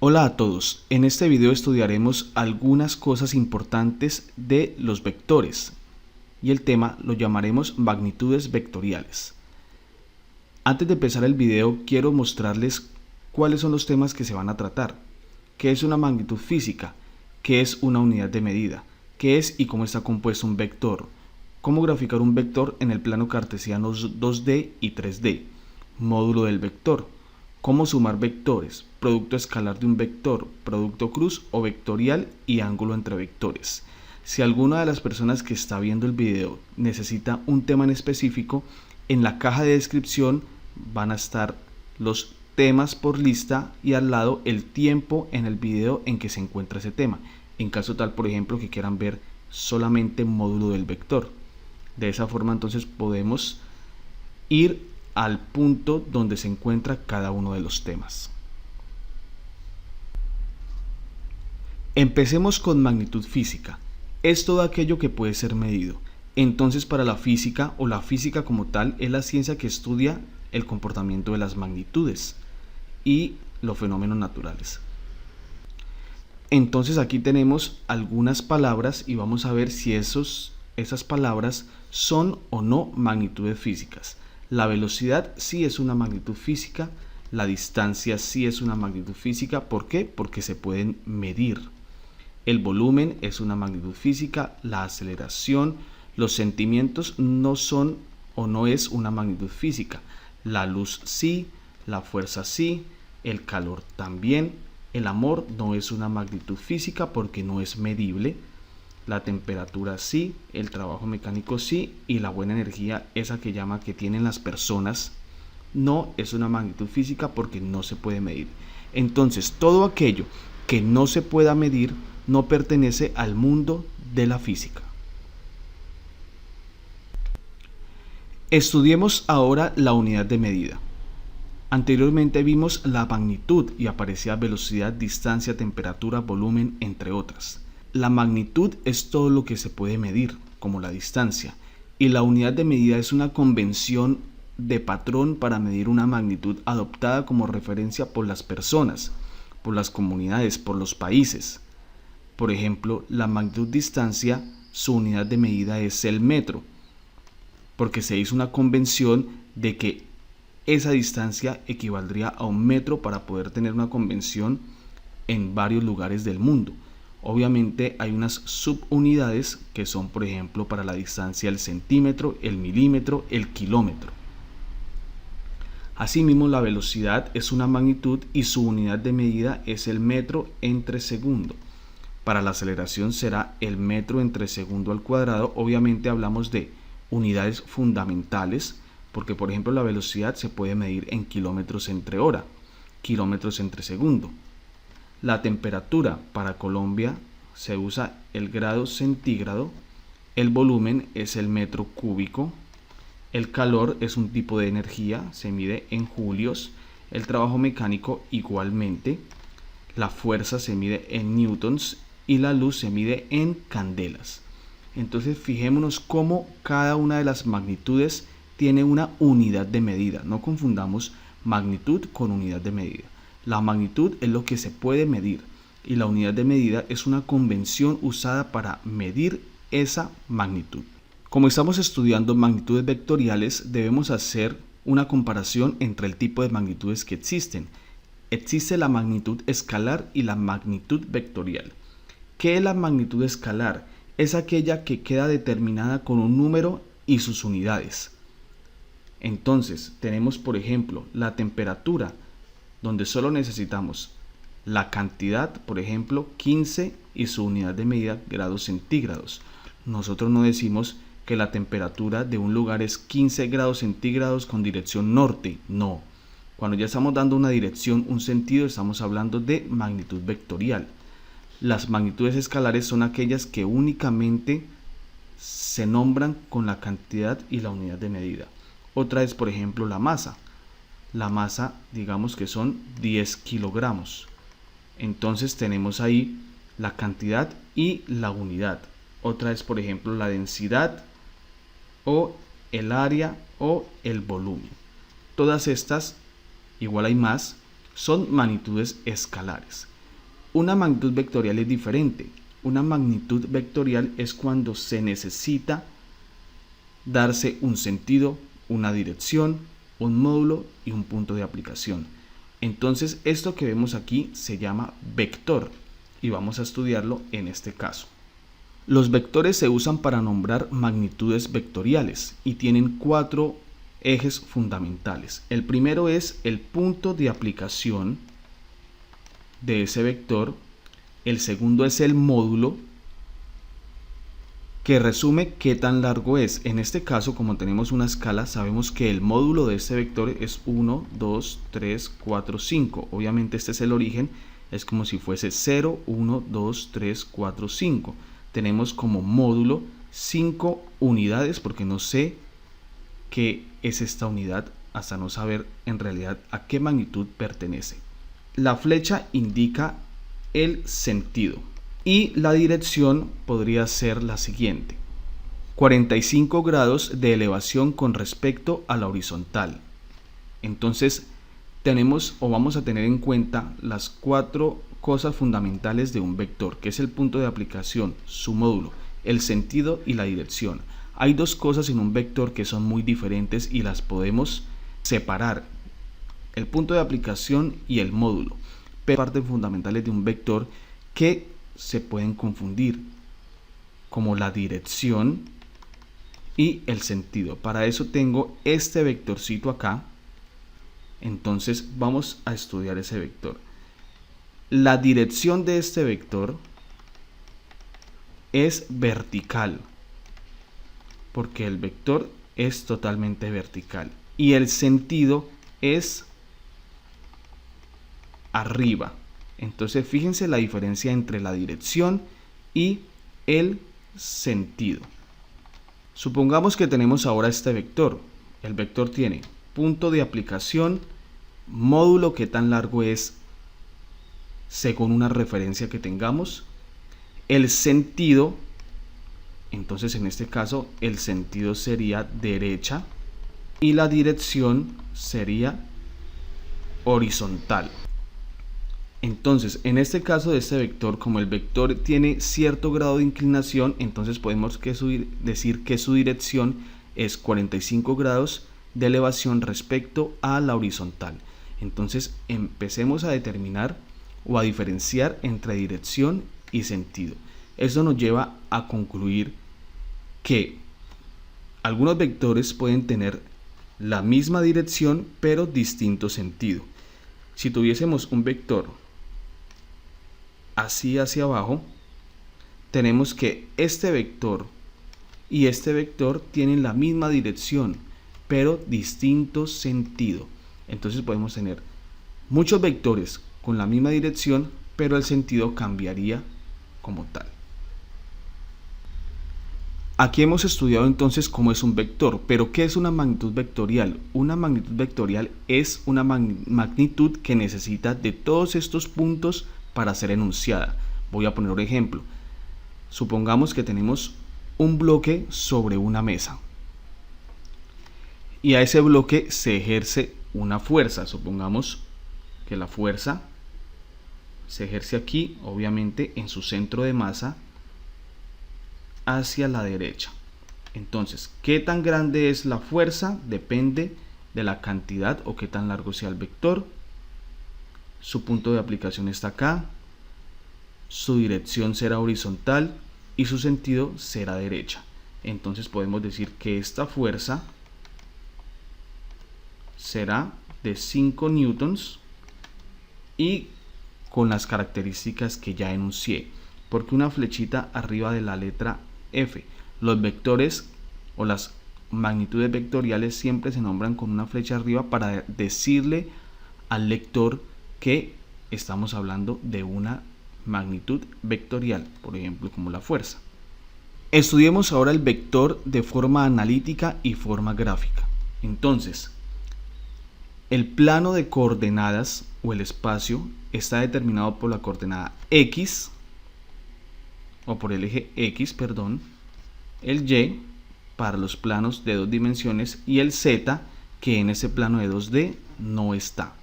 Hola a todos, en este video estudiaremos algunas cosas importantes de los vectores y el tema lo llamaremos magnitudes vectoriales. Antes de empezar el video quiero mostrarles cuáles son los temas que se van a tratar, qué es una magnitud física, qué es una unidad de medida, qué es y cómo está compuesto un vector, cómo graficar un vector en el plano cartesiano 2D y 3D, módulo del vector, cómo sumar vectores, producto escalar de un vector, producto cruz o vectorial y ángulo entre vectores. Si alguna de las personas que está viendo el video necesita un tema en específico, en la caja de descripción van a estar los temas por lista y al lado el tiempo en el video en que se encuentra ese tema, en caso tal por ejemplo que quieran ver solamente módulo del vector. De esa forma entonces podemos ir al punto donde se encuentra cada uno de los temas. Empecemos con magnitud física. Es todo aquello que puede ser medido. Entonces para la física o la física como tal es la ciencia que estudia el comportamiento de las magnitudes y los fenómenos naturales. Entonces aquí tenemos algunas palabras y vamos a ver si esas palabras son o no magnitudes físicas. La velocidad sí es una magnitud física, la distancia sí es una magnitud física. ¿Por qué? Porque se pueden medir. El volumen es una magnitud física, la aceleración, los sentimientos no son o no es una magnitud física. La luz sí, la fuerza sí, el calor también. El amor no es una magnitud física porque no es medible. La temperatura sí, el trabajo mecánico sí y la buena energía, esa que tienen las personas, no es una magnitud física porque no se puede medir. Entonces todo aquello que no se pueda medir no pertenece al mundo de la física. Estudiemos ahora la unidad de medida. Anteriormente vimos la magnitud y aparecía velocidad, distancia, temperatura, volumen, entre otras. La magnitud es todo lo que se puede medir, como la distancia, y la unidad de medida es una convención de patrón para medir una magnitud adoptada como referencia por las personas, por las comunidades, por los países. Por ejemplo, la magnitud distancia, su unidad de medida es el metro, porque se hizo una convención de que esa distancia equivaldría a un metro para poder tener una convención en varios lugares del mundo. Obviamente hay unas subunidades que son, por ejemplo, para la distancia el centímetro, el milímetro, el kilómetro. Asimismo, la velocidad es una magnitud y su unidad de medida es el metro entre segundo. Para la aceleración será el metro entre segundo al cuadrado. Obviamente hablamos de unidades fundamentales, porque por ejemplo la velocidad se puede medir en kilómetros entre hora, kilómetros entre segundo. La temperatura para Colombia se usa el grado centígrado, el volumen es el metro cúbico, el calor es un tipo de energía, se mide en julios, el trabajo mecánico igualmente, la fuerza se mide en newtons y la luz se mide en candelas. Entonces fijémonos cómo cada una de las magnitudes tiene una unidad de medida. No confundamos magnitud con unidad de medida. La magnitud es lo que se puede medir y la unidad de medida es una convención usada para medir esa magnitud. Como estamos estudiando magnitudes vectoriales, debemos hacer una comparación entre el tipo de magnitudes que existen. Existe la magnitud escalar y la magnitud vectorial. ¿Qué es la magnitud escalar? Es aquella que queda determinada con un número y sus unidades. Entonces, tenemos por ejemplo la temperatura, donde solo necesitamos la cantidad, por ejemplo 15 y su unidad de medida grados centígrados. Nosotros no decimos que la temperatura de un lugar es 15 grados centígrados con dirección norte, no. Cuando ya estamos dando una dirección, un sentido, estamos hablando de magnitud vectorial. Las magnitudes escalares son aquellas que únicamente se nombran con la cantidad y la unidad de medida. Otra es, por ejemplo, la masa. La masa, digamos que son 10 kilogramos. Entonces tenemos ahí la cantidad y la unidad. Otra es, por ejemplo, la densidad o el área o el volumen. Todas estas, igual hay más, son magnitudes escalares. Una magnitud vectorial es diferente. Una magnitud vectorial es cuando se necesita darse un sentido, una dirección, un módulo y un punto de aplicación. Entonces esto que vemos aquí se llama vector y vamos a estudiarlo en este caso. Los vectores se usan para nombrar magnitudes vectoriales y tienen 4 ejes fundamentales. El primero es el punto de aplicación de ese vector. El segundo es el módulo, que resume qué tan largo es. En este caso, como tenemos una escala, sabemos que el módulo de este vector es 1, 2, 3, 4, 5. Obviamente este es el origen, es como si fuese 0, 1, 2, 3, 4, 5. Tenemos como módulo 5 unidades, porque no sé qué es esta unidad hasta no saber en realidad a qué magnitud pertenece. La flecha indica el sentido y la dirección podría ser la siguiente: 45 grados de elevación con respecto a la horizontal. Entonces tenemos o vamos a tener en cuenta las 4 cosas fundamentales de un vector, que es el punto de aplicación, su módulo, el sentido y la dirección. Hay 2 cosas en un vector que son muy diferentes y las podemos separar: el punto de aplicación y el módulo. Pero partes fundamentales de un vector que se pueden confundir, como la dirección y el sentido. Para eso tengo este vectorcito acá. Entonces vamos a estudiar ese vector. La dirección de este vector es vertical, porque el vector es totalmente vertical, y el sentido es arriba. Entonces fíjense la diferencia entre la dirección y el sentido. Supongamos que tenemos ahora este vector. El vector tiene punto de aplicación, módulo, que tan largo es según una referencia que tengamos, el sentido. Entonces en este caso el sentido sería derecha y la dirección sería horizontal. Entonces, en este caso de este vector, como el vector tiene cierto grado de inclinación, entonces podemos decir que su dirección es 45 grados de elevación respecto a la horizontal. Entonces, empecemos a determinar o a diferenciar entre dirección y sentido. Esto nos lleva a concluir que algunos vectores pueden tener la misma dirección, pero distinto sentido. Si tuviésemos un vector así hacia abajo, tenemos que este vector y este vector tienen la misma dirección, pero distinto sentido. Entonces podemos tener muchos vectores con la misma dirección, pero el sentido cambiaría como tal. Aquí hemos estudiado entonces cómo es un vector, pero ¿qué es una magnitud vectorial? Una magnitud vectorial es una magnitud que necesita de todos estos puntos para ser enunciada. Voy a poner un ejemplo. Supongamos que tenemos un bloque sobre una mesa y a ese bloque se ejerce una fuerza. Supongamos que la fuerza se ejerce aquí, obviamente en su centro de masa, hacia la derecha. Entonces, ¿qué tan grande es la fuerza? Depende de la cantidad o qué tan largo sea el vector. Su punto de aplicación está acá, su dirección será horizontal y su sentido será derecha. Entonces podemos decir que esta fuerza será de 5 newtons y con las características que ya enuncié. Porque una flechita arriba de la letra F. Los vectores o las magnitudes vectoriales siempre se nombran con una flecha arriba para decirle al lector que estamos hablando de una magnitud vectorial, por ejemplo, como la fuerza. Estudiemos ahora el vector de forma analítica y forma gráfica. Entonces, el plano de coordenadas o el espacio está determinado por la coordenada X, o por el eje X, perdón, el Y para los planos de 2 dimensiones y el z, que en ese plano de 2D no está.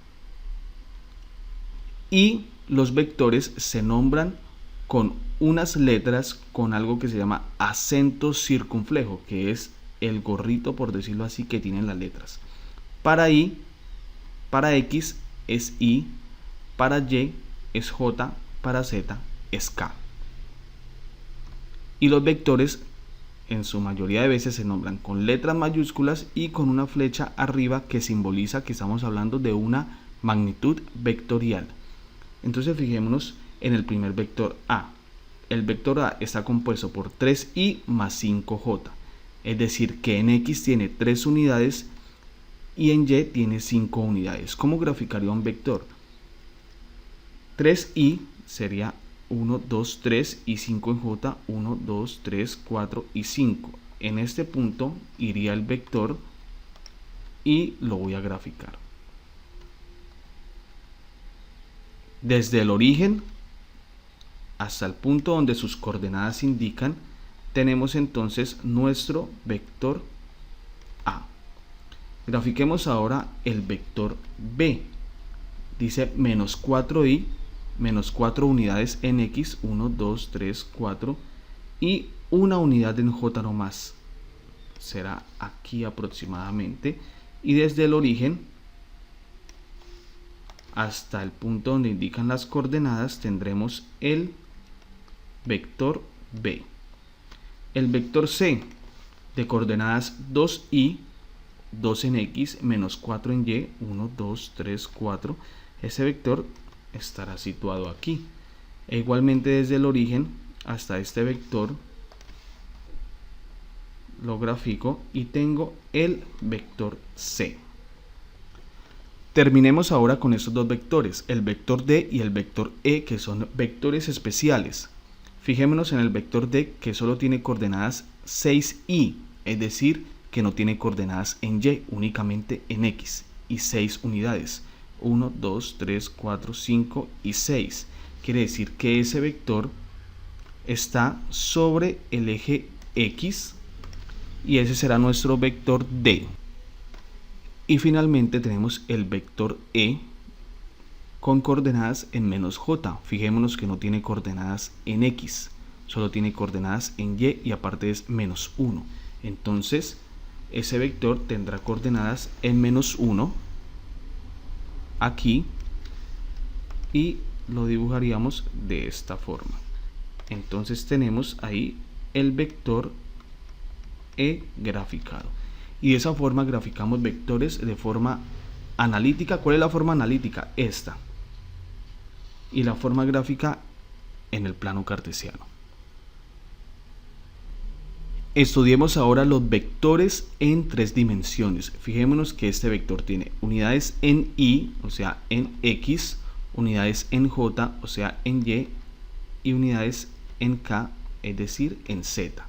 Y los vectores se nombran con unas letras con algo que se llama acento circunflejo, que es el gorrito, por decirlo así, que tienen las letras. Para X es I, para Y es J, para Z es K. Y los vectores en su mayoría de veces se nombran con letras mayúsculas y con una flecha arriba que simboliza que estamos hablando de una magnitud vectorial. Entonces fijémonos en el primer vector A. El vector A está compuesto por 3i más 5j, es decir que en X tiene 3 unidades y en Y tiene 5 unidades. ¿Cómo graficaría un vector? 3i sería 1, 2, 3 y 5 en J, 1, 2, 3, 4 y 5. En este punto iría el vector y lo voy a graficar. Desde el origen hasta el punto donde sus coordenadas indican, tenemos entonces nuestro vector A. Grafiquemos ahora el vector B. Dice menos 4i, menos 4 unidades en X, 1, 2, 3, 4 y una unidad en J nomás. Será aquí aproximadamente. Y desde el origen hasta el punto donde indican las coordenadas tendremos el vector B. El vector C de coordenadas 2i, 2 en X, menos 4 en Y, 1, 2, 3, 4. Ese vector estará situado aquí. E igualmente desde el origen hasta este vector lo grafico y tengo el vector C. Terminemos ahora con estos dos vectores, el vector D y el vector E, que son vectores especiales. Fijémonos en el vector D, que solo tiene coordenadas 6i, es decir, que no tiene coordenadas en Y, únicamente en X, y 6 unidades. 1, 2, 3, 4, 5 y 6. Quiere decir que ese vector está sobre el eje X y ese será nuestro vector D. Y finalmente tenemos el vector E con coordenadas en menos J. Fijémonos que no tiene coordenadas en X, solo tiene coordenadas en Y aparte es menos 1. Entonces ese vector tendrá coordenadas en menos 1 aquí y lo dibujaríamos de esta forma. Entonces tenemos ahí el vector E graficado. Y de esa forma graficamos vectores de forma analítica. ¿Cuál es la forma analítica? Esta. Y la forma gráfica en el plano cartesiano. Estudiemos ahora los vectores en 3 dimensiones. Fijémonos que este vector tiene unidades en Y, o sea en X, unidades en J, o sea en Y, y unidades en K, es decir en Z.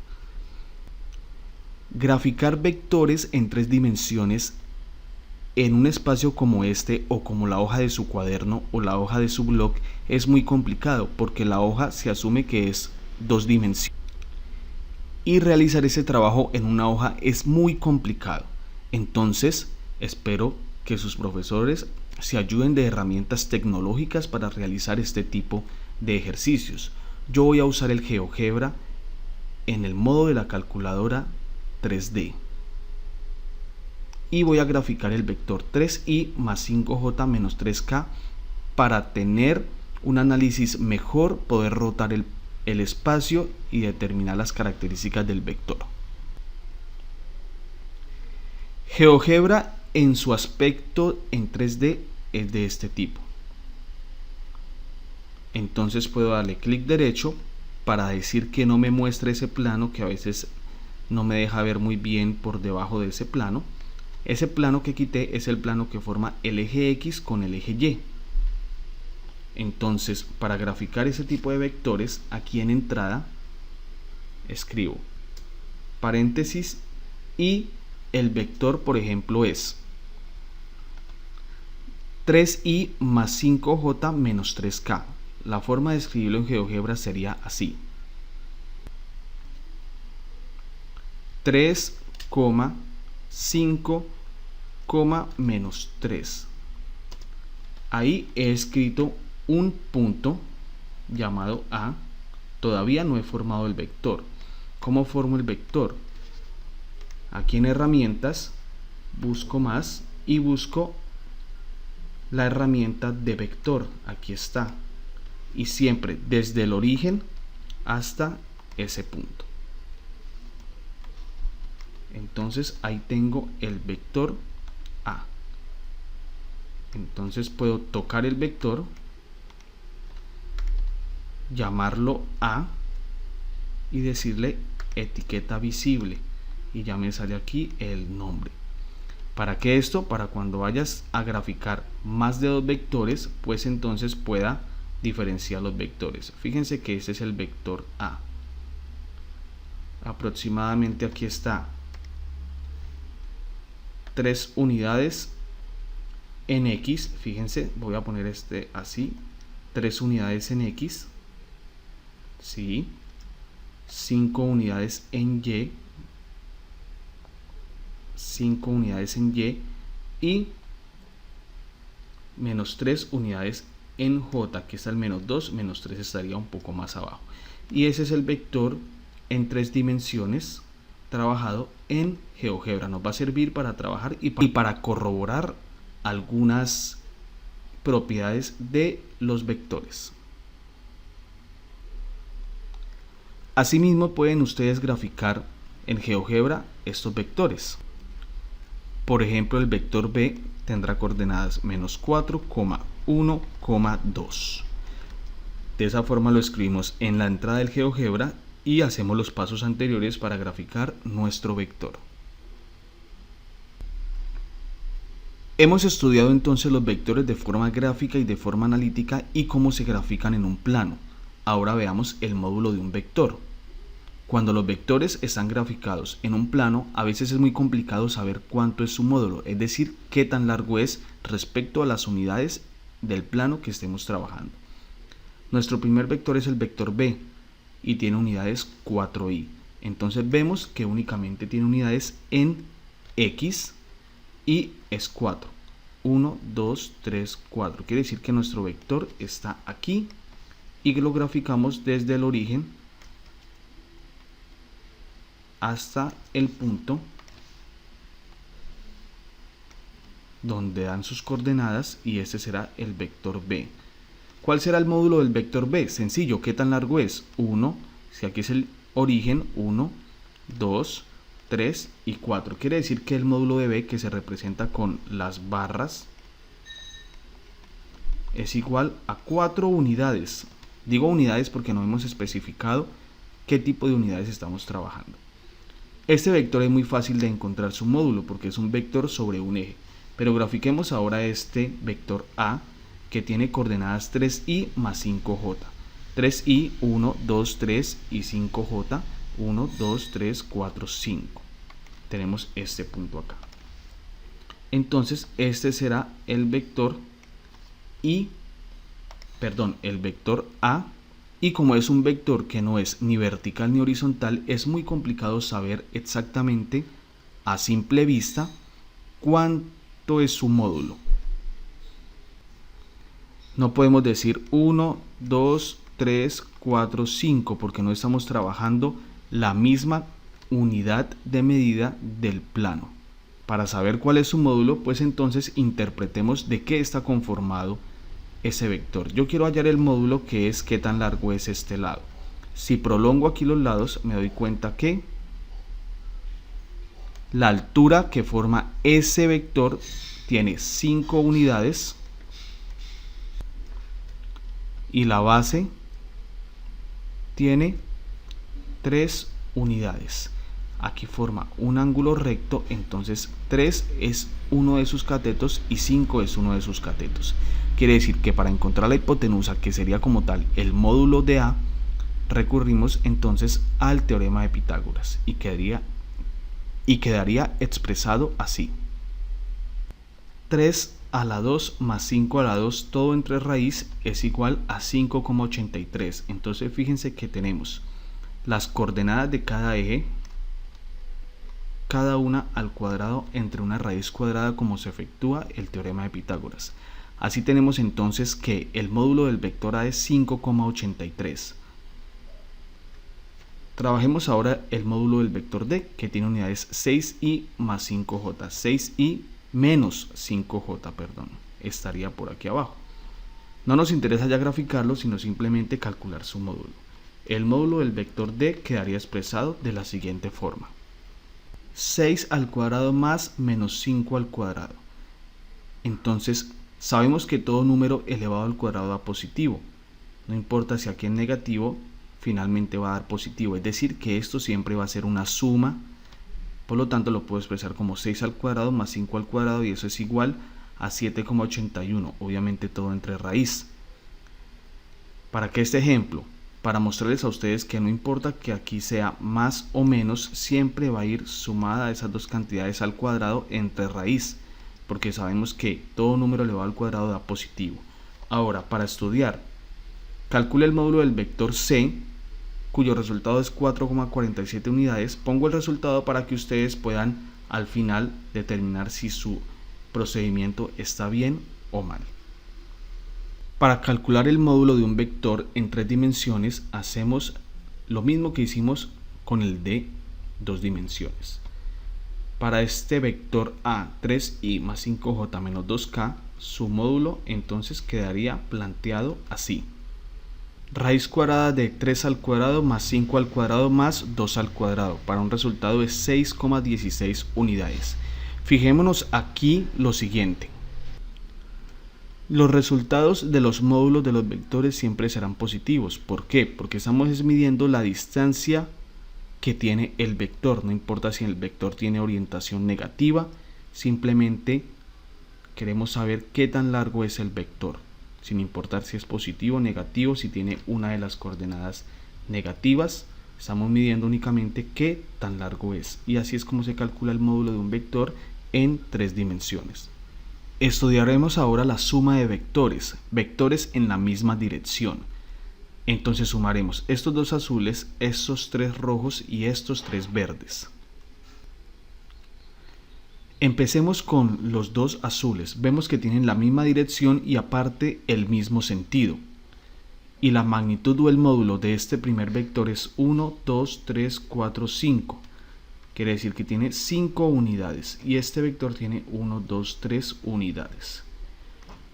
Graficar vectores en 3 dimensiones en un espacio como este o como la hoja de su cuaderno o la hoja de su blog es muy complicado porque la hoja se asume que es 2 dimensiones y realizar ese trabajo en una hoja es muy complicado. Entonces espero que sus profesores se ayuden de herramientas tecnológicas para realizar este tipo de ejercicios. Yo voy a usar el GeoGebra en el modo de la calculadora 3D y voy a graficar el vector 3i más 5j menos 3k para tener un análisis mejor, poder rotar el espacio y determinar las características del vector. GeoGebra en su aspecto en 3D es de este tipo. Entonces puedo darle clic derecho para decir que no me muestre ese plano que a veces no me deja ver muy bien por debajo de ese plano. Ese plano que quité es el plano que forma el eje X con el eje Y. Entonces, para graficar ese tipo de vectores, aquí en entrada escribo paréntesis y el vector, por ejemplo, es 3i más 5j menos 3k. La forma de escribirlo en GeoGebra sería así. 3, 5, menos 3. Ahí he escrito un punto llamado A. Todavía no he formado el vector. ¿Cómo formo el vector? Aquí en herramientas busco más y busco la herramienta de vector. Aquí está. Y siempre desde el origen hasta ese punto. Entonces ahí tengo el vector A. Entonces puedo tocar el vector, llamarlo A y decirle etiqueta visible, y ya me sale aquí el nombre. ¿Para qué esto? Para cuando vayas a graficar más de dos vectores, pues entonces pueda diferenciar los vectores. Fíjense que este es el vector A. Aproximadamente aquí está 3 unidades en X. Fíjense, voy a poner este así, 3 unidades en X, ¿sí? 5 unidades en Y, 5 unidades en Y y menos 3 unidades en J, que está el menos 2, menos 3 estaría un poco más abajo. Y ese es el vector en 3 dimensiones trabajado en GeoGebra. Nos va a servir para trabajar y para corroborar algunas propiedades de los vectores. Asimismo, pueden ustedes graficar en GeoGebra estos vectores. Por ejemplo, el vector B tendrá coordenadas menos 4, 1, 2. De esa forma lo escribimos en la entrada del GeoGebra y hacemos los pasos anteriores para graficar nuestro vector. Hemos estudiado entonces los vectores de forma gráfica y de forma analítica y cómo se grafican en un plano. Ahora veamos el módulo de un vector. Cuando los vectores están graficados en un plano, a veces es muy complicado saber cuánto es su módulo, es decir, qué tan largo es respecto a las unidades del plano que estemos trabajando. Nuestro primer vector es el vector B y tiene unidades 4i. Entonces vemos que únicamente tiene unidades en X y es 4. 1, 2, 3, 4. Quiere decir que nuestro vector está aquí y lo graficamos desde el origen hasta el punto donde dan sus coordenadas, y este será el vector B. ¿Cuál será el módulo del vector B? Sencillo. ¿Qué tan largo es? 1, si aquí es el origen, 1, 2, 3 y 4. Quiere decir que el módulo de B, que se representa con las barras, es igual a 4 unidades. Digo unidades porque no hemos especificado qué tipo de unidades estamos trabajando. Este vector es muy fácil de encontrar su módulo porque es un vector sobre un eje. Pero grafiquemos ahora este vector A, que tiene coordenadas 3i más 5j. 3i, 1, 2, 3 y 5j, 1, 2, 3, 4, 5. Tenemos este punto acá. Entonces este será el vector el vector A, y como es un vector que no es ni vertical ni horizontal, es muy complicado saber exactamente a simple vista cuánto es su módulo. No podemos decir 1, 2, 3, 4, 5 porque no estamos trabajando la misma unidad de medida del plano. Para saber cuál es su módulo, pues entonces interpretemos de qué está conformado ese vector. Yo quiero hallar el módulo, que es qué tan largo es este lado. Si prolongo aquí los lados, me doy cuenta que la altura que forma ese vector tiene 5 unidades y la base tiene 3 unidades. Aquí forma un ángulo recto, entonces 3 es uno de sus catetos y 5 es uno de sus catetos. Quiere decir que para encontrar la hipotenusa, que sería como tal el módulo de A, recurrimos entonces al teorema de Pitágoras y quedaría expresado así: 3 a la 2 más 5 a la 2, todo entre raíz, es igual a 5,83. Entonces fíjense que tenemos las coordenadas de cada eje, cada una al cuadrado entre una raíz cuadrada como se efectúa el teorema de Pitágoras. Así tenemos entonces que el módulo del vector A es 5,83. Trabajemos ahora el módulo del vector D, que tiene unidades 6i más 5j. 6i menos 5j, perdón, estaría por aquí abajo. No nos interesa ya graficarlo, sino simplemente calcular su módulo. El módulo del vector D quedaría expresado de la siguiente forma: 6 al cuadrado más menos 5 al cuadrado. Entonces, sabemos que todo número elevado al cuadrado da positivo. No importa si aquí es negativo, finalmente va a dar positivo. Es decir, que esto siempre va a ser una suma. Por lo tanto, lo puedo expresar como 6 al cuadrado más 5 al cuadrado, y eso es igual a 7,81. Obviamente todo entre raíz. ¿Para qué este ejemplo? Para mostrarles a ustedes que no importa que aquí sea más o menos, siempre va a ir sumada esas dos cantidades al cuadrado entre raíz, porque sabemos que todo número elevado al cuadrado da positivo. Ahora, para estudiar, calcule el módulo del vector C, cuyo resultado es 4,47 unidades. Pongo el resultado para que ustedes puedan al final determinar si su procedimiento está bien o mal. Para calcular el módulo de un vector en 3 dimensiones, hacemos lo mismo que hicimos con el de 2 dimensiones. Para este vector A, 3i más 5j menos 2k, su módulo entonces quedaría planteado así: raíz cuadrada de 3 al cuadrado más 5 al cuadrado más 2 al cuadrado, para un resultado de 6,16 unidades. Fijémonos aquí lo siguiente: los resultados de los módulos de los vectores siempre serán positivos. ¿Por qué? Porque estamos midiendo la distancia que tiene el vector. No importa si el vector tiene orientación negativa, simplemente queremos saber qué tan largo es el vector, sin importar si es positivo o negativo. Si tiene una de las coordenadas negativas, estamos midiendo únicamente qué tan largo es. Y así es como se calcula el módulo de un vector en 3 dimensiones. Estudiaremos ahora la suma de vectores, vectores en la misma dirección. Entonces sumaremos estos 2 azules, estos 3 rojos y estos 3 verdes. Empecemos con los 2 azules. Vemos que tienen la misma dirección y aparte el mismo sentido. Y la magnitud o el módulo de este primer vector es 1, 2, 3, 4, 5. Quiere decir que tiene 5 unidades y este vector tiene 1, 2, 3 unidades.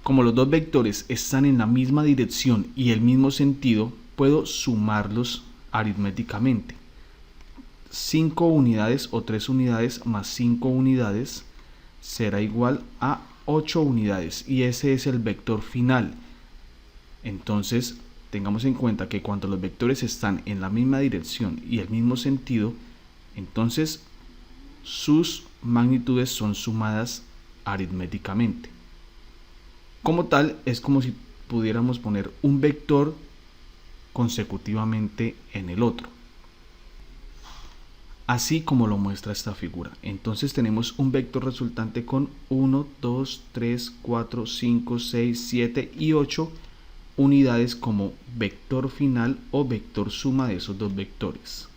Como los dos vectores están en la misma dirección y el mismo sentido, puedo sumarlos aritméticamente. 5 unidades o 3 unidades más 5 unidades será igual a 8 unidades y ese es el vector final. Entonces, tengamos en cuenta que cuando los vectores están en la misma dirección y el mismo sentido, entonces sus magnitudes son sumadas aritméticamente. Como tal, es como si pudiéramos poner un vector consecutivamente en el otro, así como lo muestra esta figura. Entonces tenemos un vector resultante con 1, 2, 3, 4, 5, 6, 7 y 8 unidades como vector final o vector suma de esos dos vectores.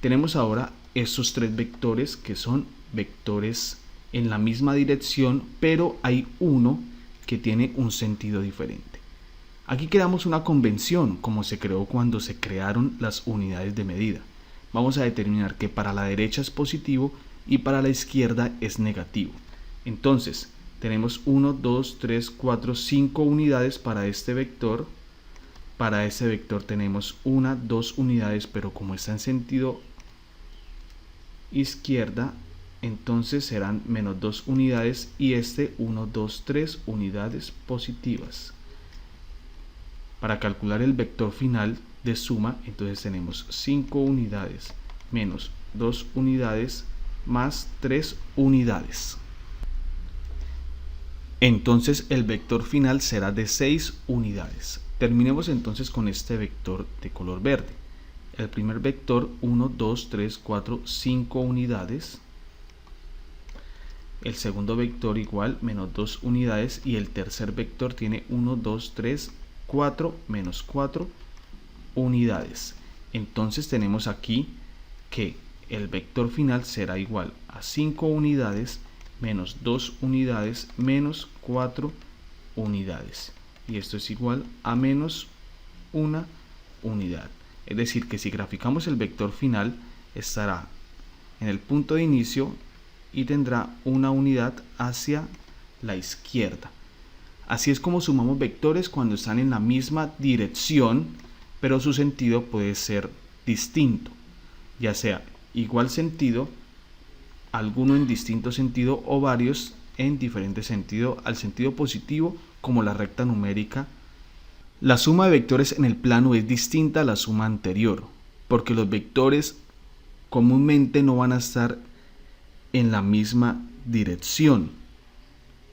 Tenemos ahora estos 3 vectores que son vectores en la misma dirección, pero hay uno que tiene un sentido diferente. Aquí creamos una convención como se creó cuando se crearon las unidades de medida. Vamos a determinar que para la derecha es positivo y para la izquierda es negativo. Entonces tenemos 1, 2, 3, 4, 5 unidades para este vector. Para ese vector tenemos 1, 2 unidades, pero como está en sentido izquierda, entonces serán menos 2 unidades y este 1, 2, 3 unidades positivas. Para calcular el vector final de suma, entonces tenemos 5 unidades menos 2 unidades más 3 unidades. Entonces el vector final será de 6 unidades. Terminemos entonces con este vector de color verde. El primer vector 1, 2, 3, 4, 5 unidades. El segundo vector igual menos 2 unidades y el tercer vector tiene 1, 2, 3, 4 menos 4 unidades. Entonces tenemos aquí que el vector final será igual a 5 unidades menos 2 unidades menos 4 unidades. Y esto es igual a menos 1 unidad. Es decir, que si graficamos el vector final, estará en el punto de inicio y tendrá una unidad hacia la izquierda. Así es como sumamos vectores cuando están en la misma dirección, pero su sentido puede ser distinto, ya sea igual sentido, alguno en distinto sentido o varios en diferente sentido al sentido positivo, como la recta numérica. La suma de vectores en el plano es distinta a la suma anterior, porque los vectores comúnmente no van a estar en la misma dirección,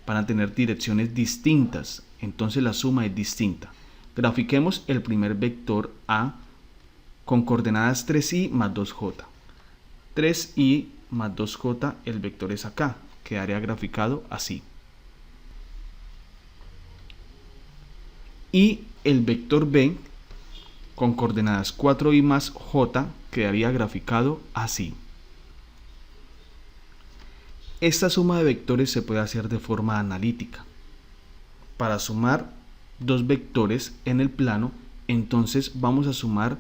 van a tener direcciones distintas, entonces la suma es distinta. Grafiquemos el primer vector A con coordenadas 3i más 2j. 3i más 2j, el vector es acá, quedaría graficado así. Y el vector B con coordenadas 4i más j quedaría graficado así. Esta suma de vectores se puede hacer de forma analítica. Para sumar dos vectores en el plano, entonces vamos a sumar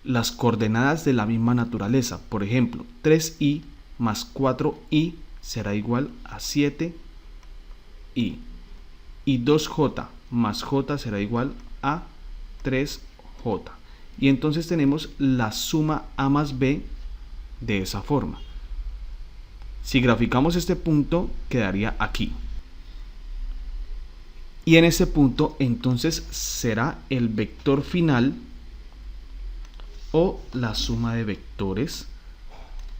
las coordenadas de la misma naturaleza. Por ejemplo, 3i más 4i será igual a 7i. Y 2j más j será igual a 3j. Y entonces tenemos la suma a más b de esa forma. Si graficamos este punto, quedaría aquí. Y en ese punto, entonces, será el vector final o la suma de vectores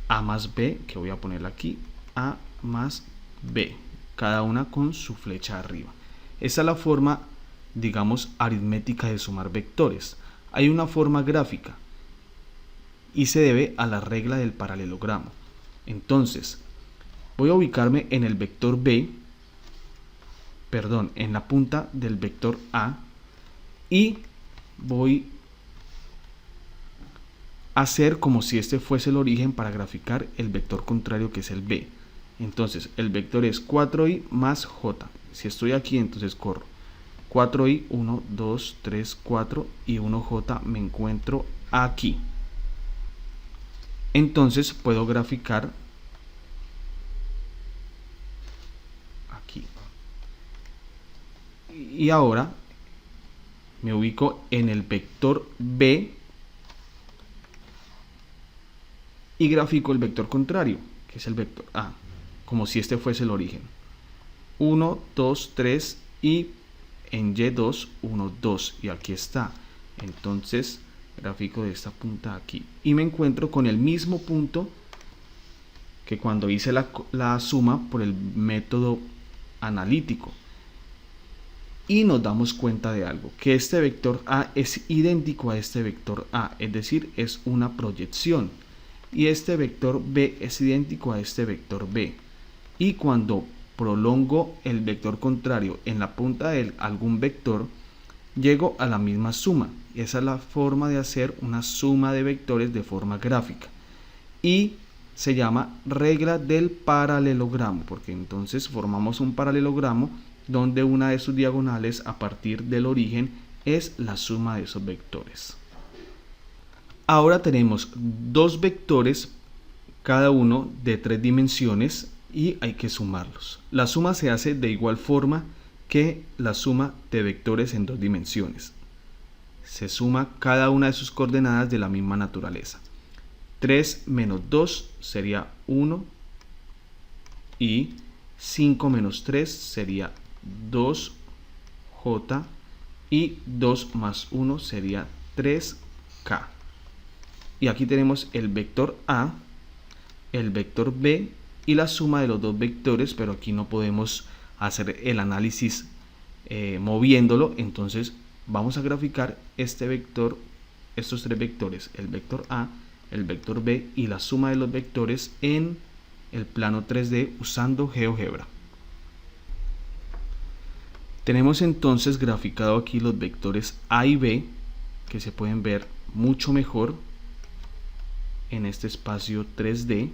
a más b, que voy a poner aquí, a más b, cada una con su flecha arriba. Esa es la forma, digamos, aritmética de sumar vectores. Hay una forma gráfica y se debe a la regla del paralelogramo. Entonces, voy a ubicarme en el vector B, en la punta del vector A, y voy a hacer como si este fuese el origen para graficar el vector contrario, que es el B. Entonces, el vector es 4i más j. Si estoy aquí, entonces corro 4i, 1, 2, 3, 4 y 1j me encuentro aquí. Entonces puedo graficar aquí. Y ahora me ubico en el vector B y grafico el vector contrario, que es el vector A, como si este fuese el origen. 1, 2, 3 y en Y2, 1, 2, y aquí está. Entonces grafico de esta punta aquí y me encuentro con el mismo punto que cuando hice la suma por el método analítico. Y nos damos cuenta de algo, que este vector A es idéntico a este vector A, es decir, es una proyección. Y este vector B es idéntico a este vector B. Y cuando prolongo el vector contrario en la punta de algún vector, llego a la misma suma. Esa es la forma de hacer una suma de vectores de forma gráfica. Y se llama regla del paralelogramo, porque entonces formamos un paralelogramo donde una de sus diagonales a partir del origen es la suma de esos vectores. Ahora tenemos dos vectores, cada uno de 3 dimensiones, y hay que sumarlos. La suma se hace de igual forma que la suma de vectores en 2 dimensiones. Se suma cada una de sus coordenadas de la misma naturaleza. 3 menos 2 sería 1 y 5 menos 3 sería 2j y 2 más 1 sería 3k. Y aquí tenemos el vector A, el vector B y la suma de los dos vectores, pero aquí no podemos hacer el análisis moviéndolo. Entonces vamos a graficar este vector, estos 3 vectores, el vector A, el vector B y la suma de los vectores en el plano 3D usando GeoGebra. Tenemos entonces graficado aquí los vectores A y B, que se pueden ver mucho mejor. en este espacio 3D.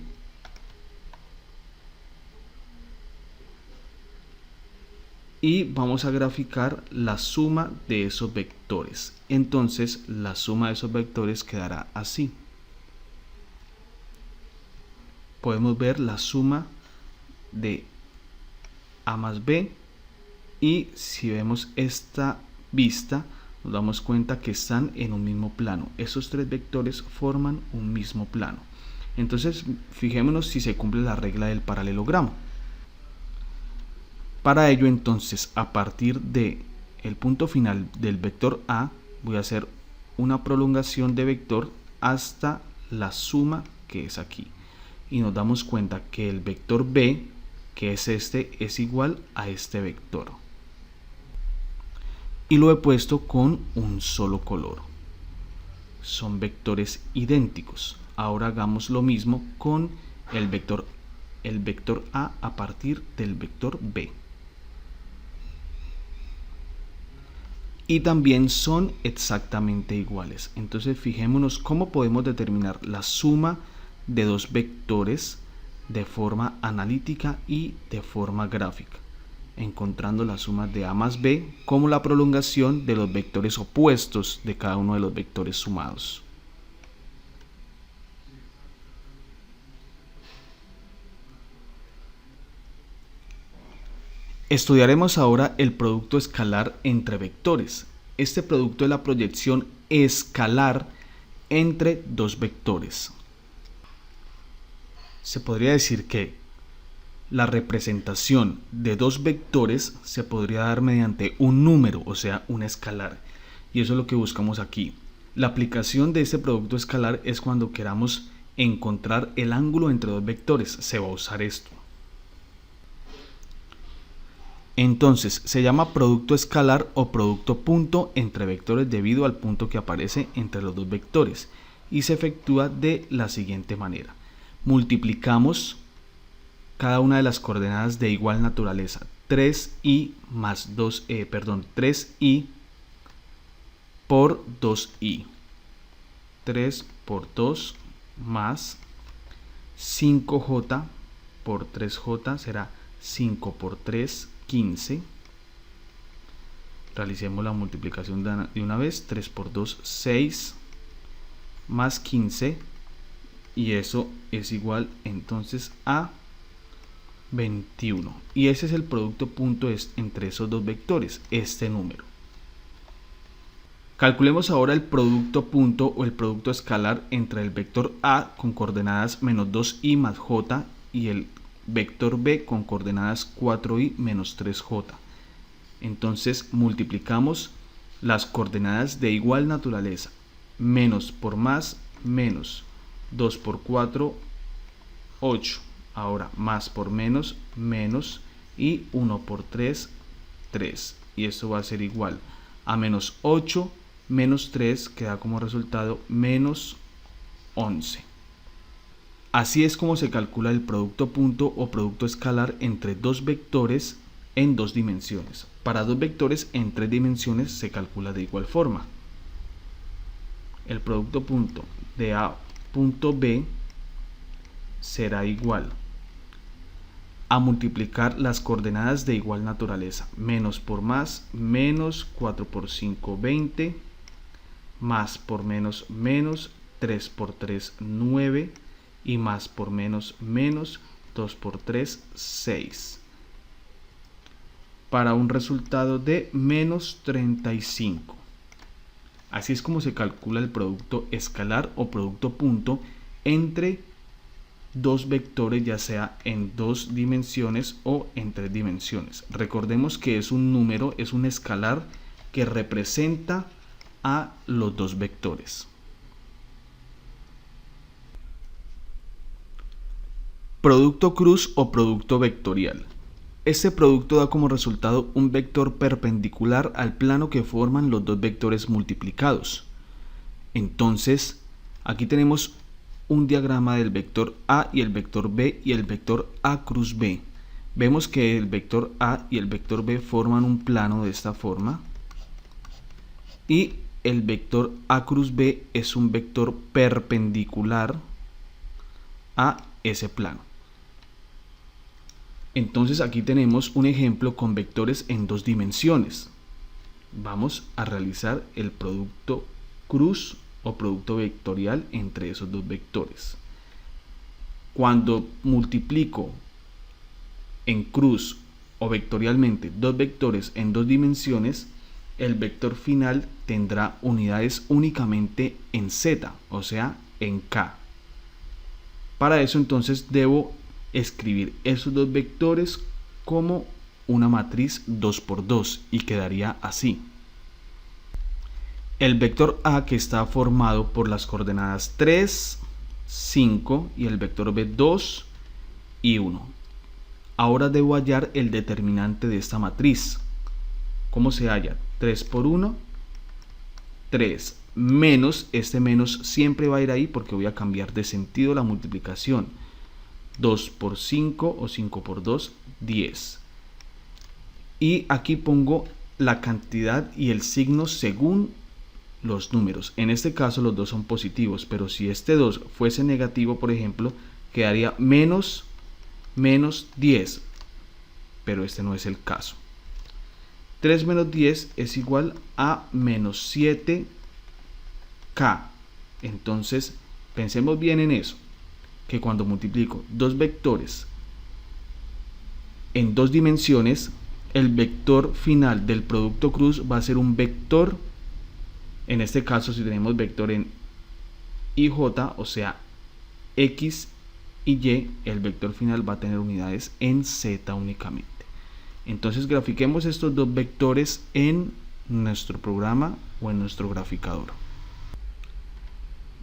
Y vamos a graficar la suma de esos vectores. Entonces la suma de esos vectores quedará así. Podemos ver la suma de A más B, y si vemos esta vista nos damos cuenta que están en un mismo plano. Esos tres vectores forman un mismo plano. Entonces fijémonos si se cumple la regla del paralelogramo. Para ello, entonces, a partir de el punto final del vector A, voy a hacer una prolongación de vector hasta la suma que es aquí. Y nos damos cuenta que el vector B, que es este, es igual a este vector. Y lo he puesto con un solo color. Son vectores idénticos. Ahora hagamos lo mismo con el vector A partir del vector B. Y también son exactamente iguales. Entonces fijémonos cómo podemos determinar la suma de dos vectores de forma analítica y de forma gráfica, encontrando la suma de A más B como la prolongación de los vectores opuestos de cada uno de los vectores sumados. Estudiaremos ahora el producto escalar entre vectores. Este producto es la proyección escalar entre dos vectores. Se podría decir que la representación de dos vectores se podría dar mediante un número, o sea, un escalar. Y eso es lo que buscamos aquí. La aplicación de este producto escalar es cuando queramos encontrar el ángulo entre dos vectores. Se va a usar esto. Entonces se llama producto escalar o producto punto entre vectores debido al punto que aparece entre los dos vectores, y se efectúa de la siguiente manera. Multiplicamos cada una de las coordenadas de igual naturaleza, 3i más 3i por 2i, 3 por 2 más 5j por 3j será 5 por 3, 15. Realicemos la multiplicación de una vez. 3 por 2, 6 más 15, y eso es igual entonces a 21. Y ese es el producto punto entre esos dos vectores, este número. Calculemos ahora el producto punto o el producto escalar entre el vector A con coordenadas menos 2i más j y el vector B con coordenadas 4i menos 3j. Entonces multiplicamos las coordenadas de igual naturaleza. Menos por más, menos. 2 por 4, 8. Ahora más por menos, menos. Y 1 por 3, 3. Y esto va a ser igual a menos 8 menos 3, que da como resultado menos 11. Así es como se calcula el producto punto o producto escalar entre dos vectores en dos dimensiones. Para dos vectores en tres dimensiones se calcula de igual forma. El producto punto de A punto B será igual a multiplicar las coordenadas de igual naturaleza. Menos por más, menos. 4 por 5, 20. Más por menos, menos. 3 por 3, 9. Y más por menos, menos. 2 por 3, 6. Para un resultado de menos 35. Así es como se calcula el producto escalar o producto punto entre dos vectores, ya sea en dos dimensiones o en tres dimensiones. Recordemos que es un número, es un escalar que representa a los dos vectores. Producto cruz o producto vectorial. Este producto da como resultado un vector perpendicular al plano que forman los dos vectores multiplicados. Entonces, aquí tenemos un diagrama del vector A y el vector B y el vector A cruz B. Vemos que el vector A y el vector B forman un plano de esta forma. Y el vector A cruz B es un vector perpendicular a ese plano. Entonces aquí tenemos un ejemplo con vectores en dos dimensiones. Vamos a realizar el producto cruz o producto vectorial entre esos dos vectores. Cuando multiplico en cruz o vectorialmente dos vectores en dos dimensiones, el vector final tendrá unidades únicamente en z, o sea, en k. Para eso entonces debo escribir esos dos vectores como una matriz 2×2 y quedaría así. El vector A, que está formado por las coordenadas 3, 5 y el vector B 2 y 1. Ahora debo hallar el determinante de esta matriz. ¿Cómo se halla? 3 por 1, 3 menos, este menos siempre va a ir ahí porque voy a cambiar de sentido la multiplicación. 2 por 5 o 5 por 2, 10. Y aquí pongo la cantidad y el signo según los números. En este caso los dos son positivos, pero si este 2 fuese negativo, por ejemplo, quedaría menos 10, pero este no es el caso. 3 menos 10 es igual a menos 7k. Entonces pensemos bien en eso, que cuando multiplico dos vectores en dos dimensiones, el vector final del producto cruz va a ser un vector. En este caso, si tenemos vector en IJ, o sea X y Y, el vector final va a tener unidades en Z únicamente. Entonces grafiquemos estos dos vectores en nuestro programa o en nuestro graficador.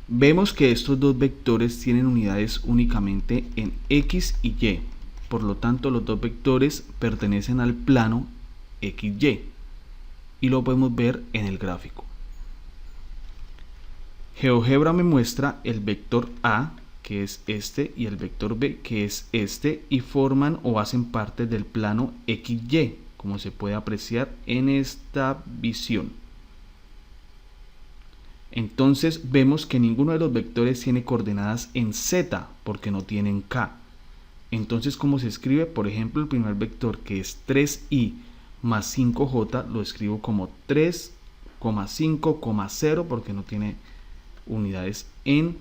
Vemos que estos dos vectores tienen unidades únicamente en X y Y. Por lo tanto, los dos vectores pertenecen al plano XY y lo podemos ver en el gráfico. GeoGebra me muestra el vector A, que es este, y el vector B, que es este, y forman o hacen parte del plano XY, como se puede apreciar en esta visión. Entonces vemos que ninguno de los vectores tiene coordenadas en Z, porque no tienen K. Entonces, ¿cómo se escribe? Por ejemplo, el primer vector, que es 3i más 5j, lo escribo como 3,5,0 porque no tiene unidades en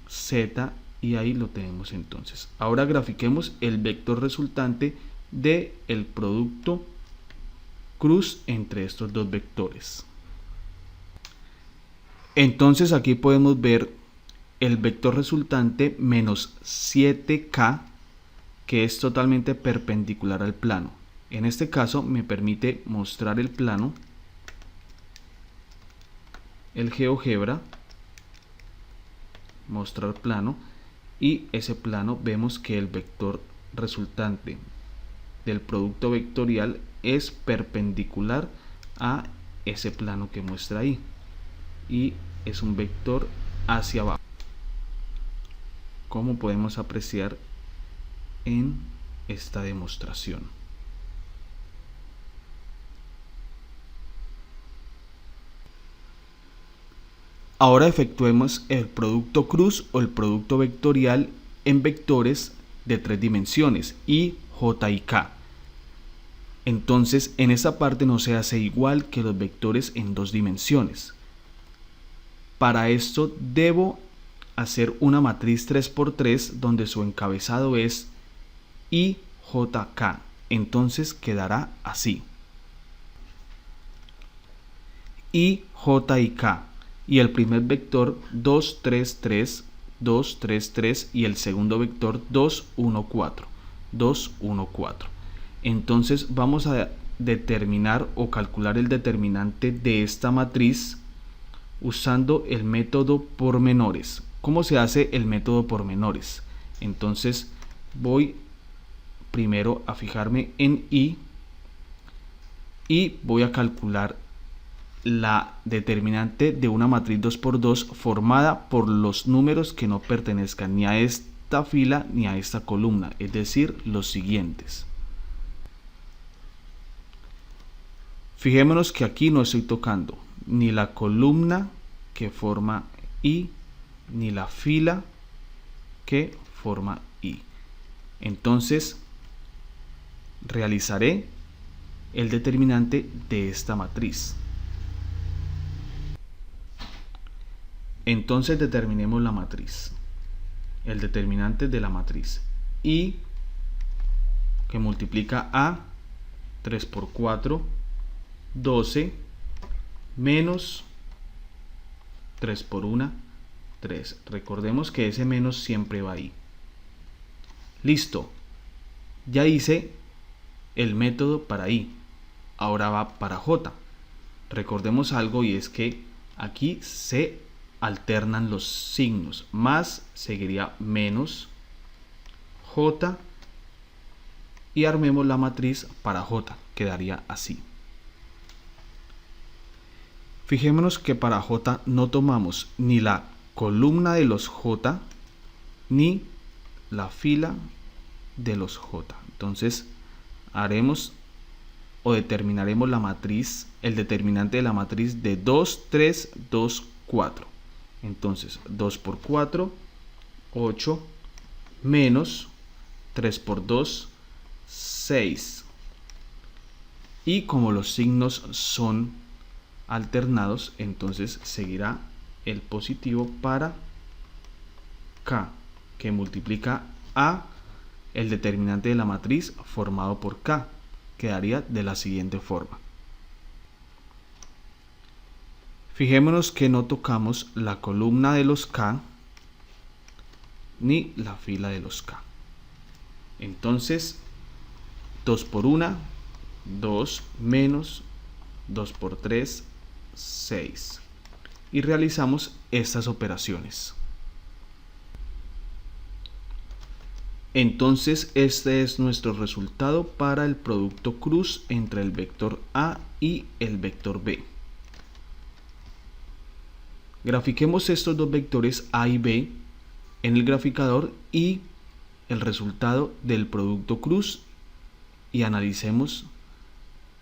z, y ahí lo tenemos entonces. Ahora grafiquemos el vector resultante del producto cruz entre estos dos vectores. Entonces aquí podemos ver el vector resultante menos 7k, que es totalmente perpendicular al plano. En este caso me permite mostrar el plano, el GeoGebra, mostrar plano, y ese plano vemos que el vector resultante del producto vectorial es perpendicular a ese plano que muestra ahí, y es un vector hacia abajo, como podemos apreciar en esta demostración. Ahora efectuemos el producto cruz o el producto vectorial en vectores de tres dimensiones, I, J y K. Entonces en esta parte no se hace igual que los vectores en dos dimensiones. Para esto debo hacer una matriz 3×3 donde su encabezado es IJK. Entonces quedará así: IJ y K, y el primer vector 2, 3, 3, 2, 3, 3, y el segundo vector 2, 1, 4, 2, 1, 4. Entonces vamos a determinar o calcular el determinante de esta matriz usando el método por menores. ¿Cómo se hace el método por menores? Entonces voy primero a fijarme en I y voy a calcular la determinante de una matriz 2×2 formada por los números que no pertenezcan ni a esta fila ni a esta columna, es decir, los siguientes. Fijémonos que aquí no estoy tocando ni la columna que forma I, ni la fila que forma I. Entonces realizaré el determinante de esta matriz. Entonces determinemos la matriz. El determinante de la matriz I, que multiplica a 3 por 4, 12, menos 3 por 1, 3. Recordemos que ese menos siempre va ahí. Listo. Ya hice el método para I. Ahora va para J. Recordemos algo, y es que aquí se alternan los signos. Más seguiría menos J, y armemos la matriz para J. Quedaría así. Fijémonos que para J no tomamos ni la columna de los J ni la fila de los J. Entonces haremos o determinaremos la matriz, el determinante de la matriz de 2, 3, 2, 4. Entonces 2 por 4, 8, menos 3 por 2, 6. Y como los signos son alternados, entonces seguirá el positivo para K, que multiplica a el determinante de la matriz formado por K. Quedaría de la siguiente forma. Fijémonos que no tocamos la columna de los K ni la fila de los K. Entonces 2 por 1, 2, menos 2 por 3, 6. Y realizamos estas operaciones. Entonces este es nuestro resultado para el producto cruz entre el vector A y el vector B. Grafiquemos estos dos vectores A y B en el graficador y el resultado del producto cruz, y analicemos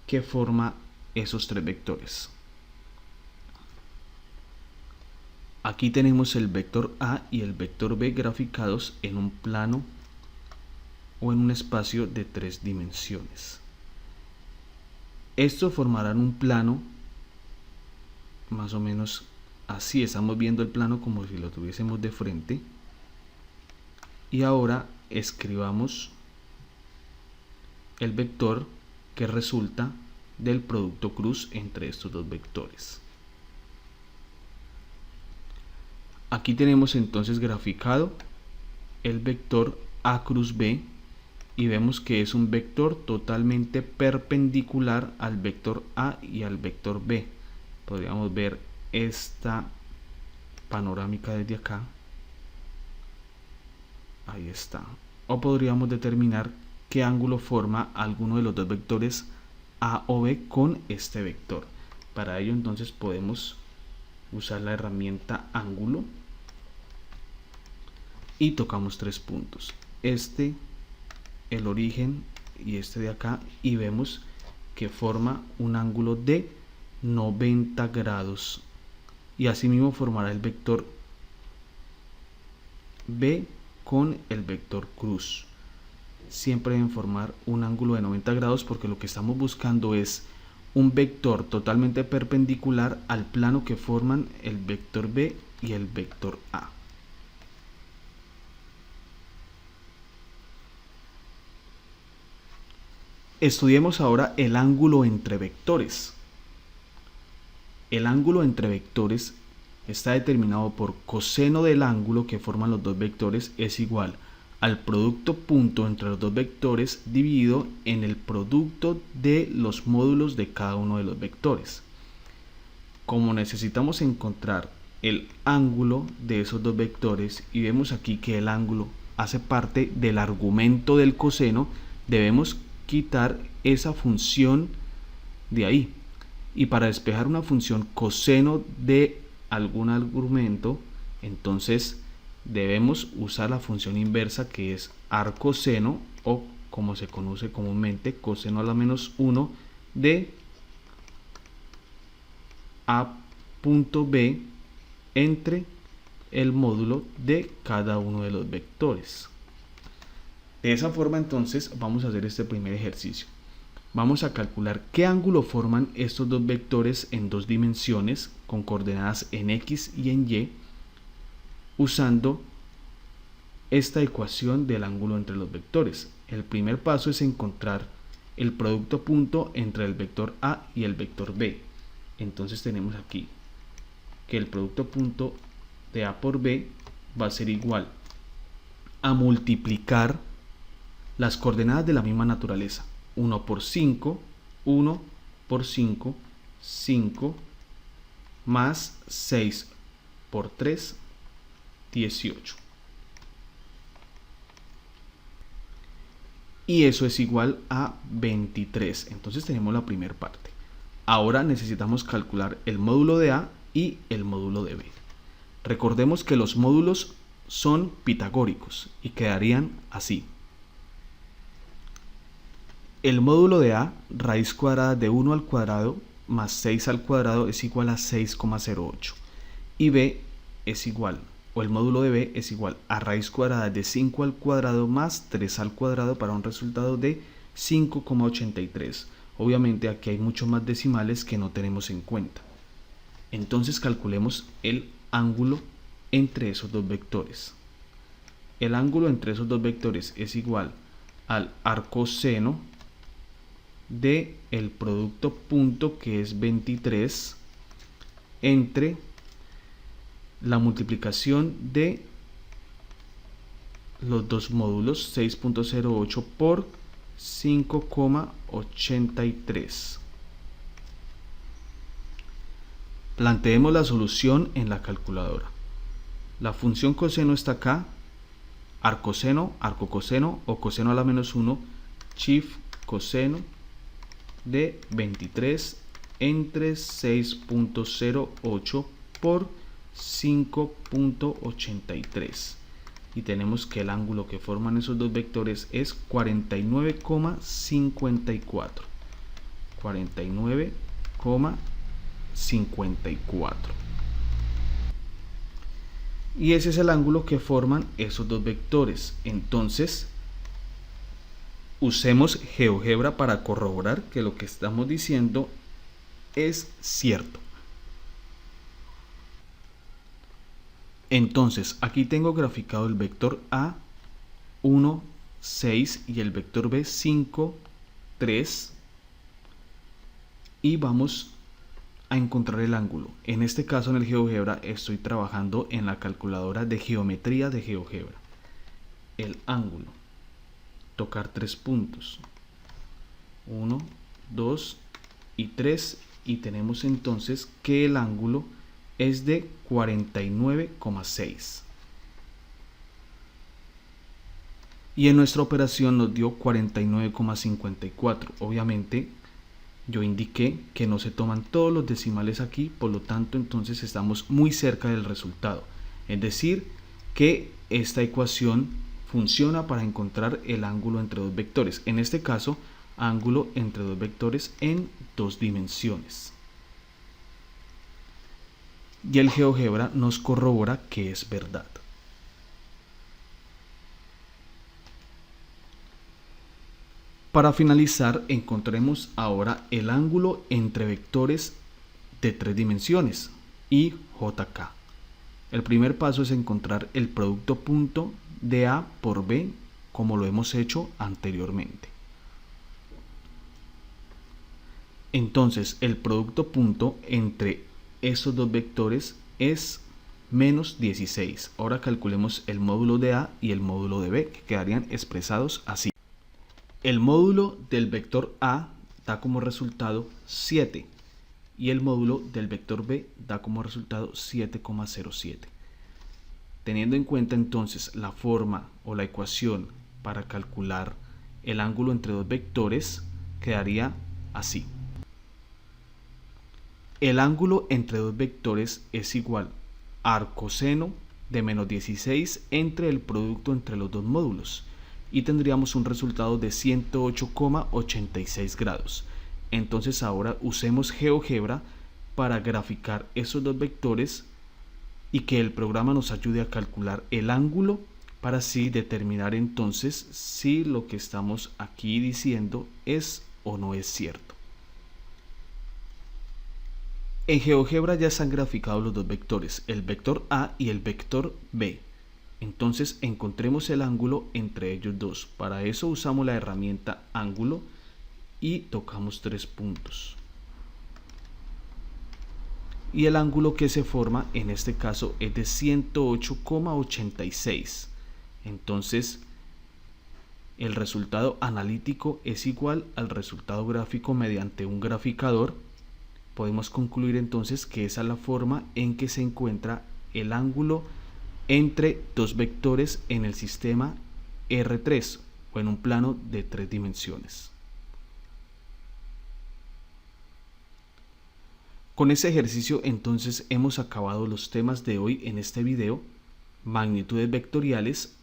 qué forma esos tres vectores. Aquí tenemos el vector A y el vector B graficados en un plano o en un espacio de 3 dimensiones. Estos formarán un plano más o menos así. Estamos viendo el plano como si lo tuviésemos de frente. Y ahora escribamos el vector que resulta del producto cruz entre estos dos vectores. Aquí tenemos entonces graficado el vector A cruz B, y vemos que es un vector totalmente perpendicular al vector A y al vector B. Podríamos ver esta panorámica desde acá. Ahí está. O podríamos determinar qué ángulo forma alguno de los dos vectores A o B con este vector. Para ello entonces podemos usar la herramienta ángulo y tocamos 3 puntos. El origen y este de acá, y vemos que forma un ángulo de 90 grados, y asimismo formará el vector B con el vector cruz. Siempre deben formar un ángulo de 90 grados porque lo que estamos buscando es un vector totalmente perpendicular al plano que forman el vector B y el vector A. Estudiemos ahora el ángulo entre vectores. El ángulo entre vectores está determinado por coseno del ángulo que forman los dos vectores es igual al producto punto entre los dos vectores dividido en el producto de los módulos de cada uno de los vectores. Como necesitamos encontrar el ángulo de esos dos vectores, y vemos aquí que el ángulo hace parte del argumento del coseno, debemos quitar esa función de ahí. Y para despejar una función coseno de algún argumento, entonces debemos usar la función inversa, que es arcoseno, o como se conoce comúnmente, coseno a la menos 1 de A punto B entre el módulo de cada uno de los vectores. De esa forma entonces vamos a hacer este primer ejercicio. Vamos a calcular qué ángulo forman estos dos vectores en dos dimensiones con coordenadas en X y en Y usando esta ecuación del ángulo entre los vectores. El primer paso es encontrar el producto punto entre el vector A y el vector B. Entonces tenemos aquí que el producto punto de A por B va a ser igual a multiplicar las coordenadas de la misma naturaleza. 1 por 5, 1 por 5, 5, más 6 por 3, 18. Y eso es igual a 23. Entonces tenemos la primera parte. Ahora necesitamos calcular el módulo de A y el módulo de B. Recordemos que los módulos son pitagóricos y quedarían así. El módulo de A, raíz cuadrada de 1 al cuadrado más 6 al cuadrado es igual a 6,08. Y B es igual, o el módulo de B es igual a raíz cuadrada de 5 al cuadrado más 3 al cuadrado para un resultado de 5,83. Obviamente aquí hay muchos más decimales que no tenemos en cuenta. Entonces calculemos el ángulo entre esos dos vectores. El ángulo entre esos dos vectores es igual al arcoseno de el producto punto, que es 23, entre la multiplicación de los dos módulos, 6,08 por 5,83. Planteemos la solución en la calculadora. La función coseno está acá, arcoseno, arcocoseno o coseno a la menos 1, chief coseno de 23 entre 6,08 por 5,83. Y tenemos que el ángulo que forman esos dos vectores es 49,54. 49,54. Y ese es el ángulo que forman esos dos vectores. Entonces, usemos GeoGebra para corroborar que lo que estamos diciendo es cierto. Entonces, aquí tengo graficado el vector A, 1, 6 y el vector B, 5, 3. Y vamos a encontrar el ángulo. En este caso, en el GeoGebra, estoy trabajando en la calculadora de geometría de GeoGebra. El ángulo. Tocar tres puntos. 1, 2 y 3. Y tenemos entonces que el ángulo es de 49,6. Y en nuestra operación nos dio 49,54. Obviamente yo indiqué que no se toman todos los decimales aquí, por lo tanto entonces estamos muy cerca del resultado. Es decir, que esta ecuación funciona para encontrar el ángulo entre dos vectores. En este caso, ángulo entre dos vectores en dos dimensiones. Y el GeoGebra nos corrobora que es verdad. Para finalizar, encontremos ahora el ángulo entre vectores de tres dimensiones, y JK. El primer paso es encontrar el producto punto de A por B, como lo hemos hecho anteriormente. Entonces, el producto punto entre estos dos vectores es menos 16. Ahora calculemos el módulo de A y el módulo de B, que quedarían expresados así. El módulo del vector A da como resultado 7 y el módulo del vector B da como resultado 7,07. Teniendo en cuenta entonces la forma o la ecuación para calcular el ángulo entre dos vectores, quedaría así. El ángulo entre dos vectores es igual a arcoseno de menos 16 entre el producto entre los dos módulos. Y tendríamos un resultado de 108,86 grados. Entonces ahora usemos GeoGebra para graficar esos dos vectores y que el programa nos ayude a calcular el ángulo para así determinar entonces si lo que estamos aquí diciendo es o no es cierto. En GeoGebra ya se han graficado los dos vectores, el vector A y el vector B. Entonces encontremos el ángulo entre ellos dos. Para eso usamos la herramienta ángulo y tocamos 3 puntos. Y el ángulo que se forma en este caso es de 108,86. Entonces el resultado analítico es igual al resultado gráfico mediante un graficador. Podemos concluir entonces que esa es la forma en que se encuentra el ángulo entre dos vectores en el sistema R3 o en un plano de 3 dimensiones. Con ese ejercicio entonces hemos acabado los temas de hoy en este video. Magnitudes vectoriales.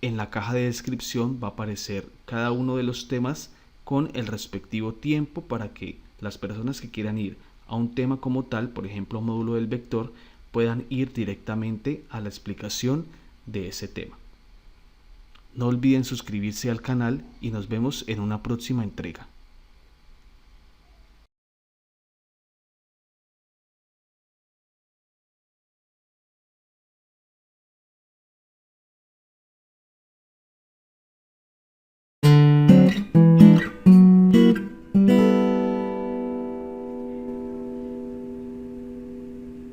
En la caja de descripción va a aparecer cada uno de los temas con el respectivo tiempo para que las personas que quieran ir a un tema como tal, por ejemplo módulo del vector, puedan ir directamente a la explicación de ese tema. No olviden suscribirse al canal y nos vemos en una próxima entrega.